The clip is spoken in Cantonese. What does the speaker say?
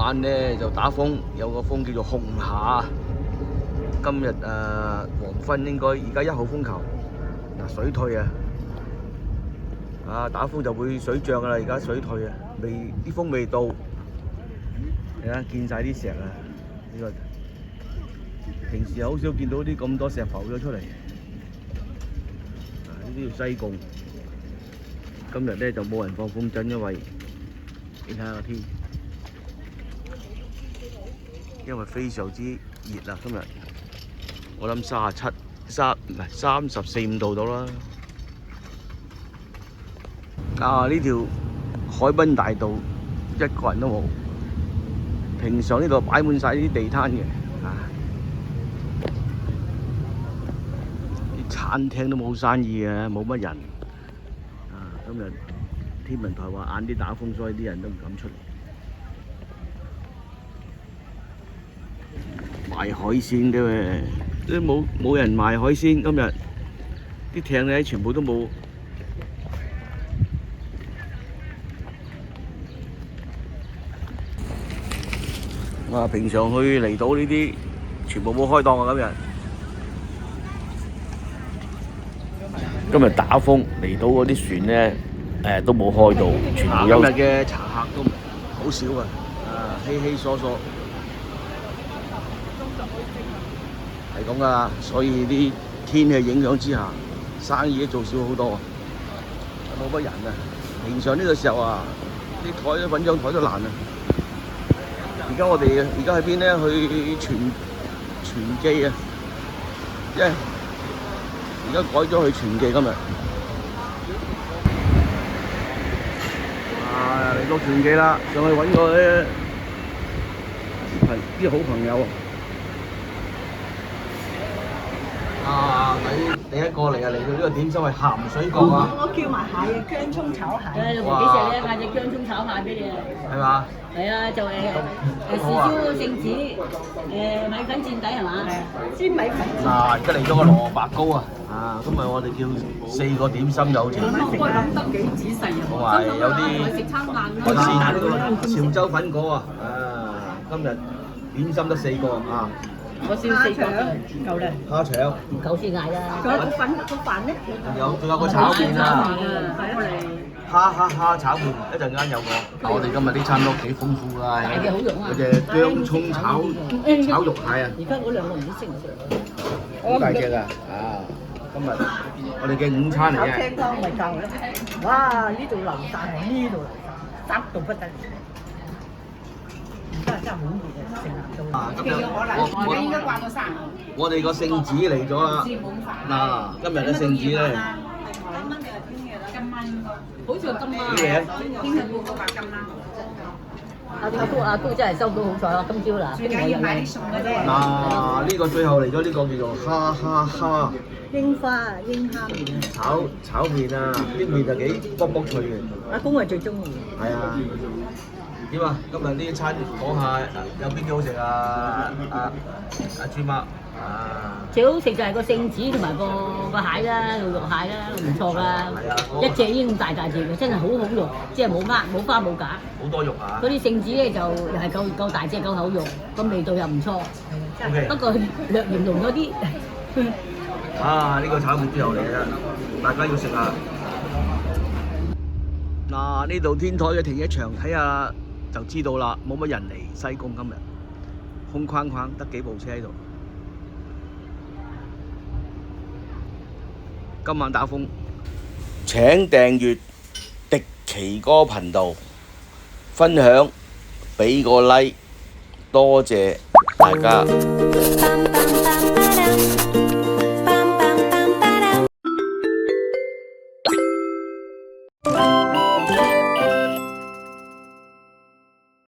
晚咧就打風，有個風叫做紅霞。今日黃昏應該而家1號風球，水退啊！打風就會水漲噶啦，而家水退啊，啲風未到，你睇見晒啲石啊！呢個平時好少見到啲咁多石浮咗出嚟。呢啲叫西貢，今日咧就冇人放風箏，因為你睇下個天，因為非常之熱啊！今日我諗34、5度到啦。呢條海濱大道一個人都冇，平常呢度擺滿晒啲地攤嘅，啲餐廳都冇生意嘅，冇乜人。今日天文台話晏啲打風，所以啲人都唔敢出嚟賣海鮮嘅，都冇人賣海鮮。今日啲艇咧全部都冇。平常去離島呢啲全部冇開檔啊！今日打風，離島嗰啲船咧都冇開到，全部今日嘅茶客都好少啊！稀稀疏疏，係咁噶，所以啲天氣影響之下，生意都做少好多，冇乜人啊！平常呢個時候啲台都揾張台都難啊！我哋而家喺邊咧？去全記啊！因為而家改咗去全記今日。嚟到全記啦，上去揾個啲好朋友第一個嚟到呢個點心係鹹水角啊！我叫埋蟹啊，薑葱炒蟹。幾隻咧？嗌隻薑葱炒蟹俾你啊！係嘛？係啊，就豉椒聖子，米粉墊底係嘛？煎米粉。而家嚟咗個蘿蔔糕啊！今日我哋叫4個點心有情。我諗得幾仔細啊！同埋有啲食餐飯海鮮、潮州粉果今日點心得4個我燒4個夠啦。蝦腸唔夠先嗌啦。仲有個飯咧？仲有個炒麵啊！蝦炒麵，一陣間有個。我哋今日啲餐都幾豐富㗎，有隻薑葱炒肉蟹啊！而家嗰兩個唔知識唔識？好大隻啊！今日我哋嘅午餐嚟嘅。清湯咪夠啦！哇！呢度流晒係呢度流晒，濕到不得了。而家真係好熱啊！成日都。今日我應該掛個衫。我哋個聖子嚟咗啦！今日嘅聖子咧。好似話今晚，聽日報告話今晚。阿都真係收到好彩啦！今朝嗱，最緊要買啲餸嘅啫。呢個最後嚟咗呢個叫做蝦櫻花櫻蝦麵。炒麵啊！啲麵就幾卜卜脆嘅。阿公係最中意。係啊。點啊？今日呢餐講下有邊啲好食啊？豬媽。最好食就係個聖子同埋個蟹啦，肉蟹啦，唔錯啦。一隻已經咁大隻嘅，真係好好肉，即係冇花冇假。好多肉啊！嗰啲聖子咧就又係夠大隻夠厚肉，個味道又唔錯。不過略鹽濃咗啲。呢個炒麵之後嚟啦，大家要食啊！呢度天台嘅停車場睇下就知道啦，冇乜人嚟西貢今日，空框框得幾部車喺度。今晚打風，請訂閱迪奇哥頻道，分享俾個 like，多謝大家。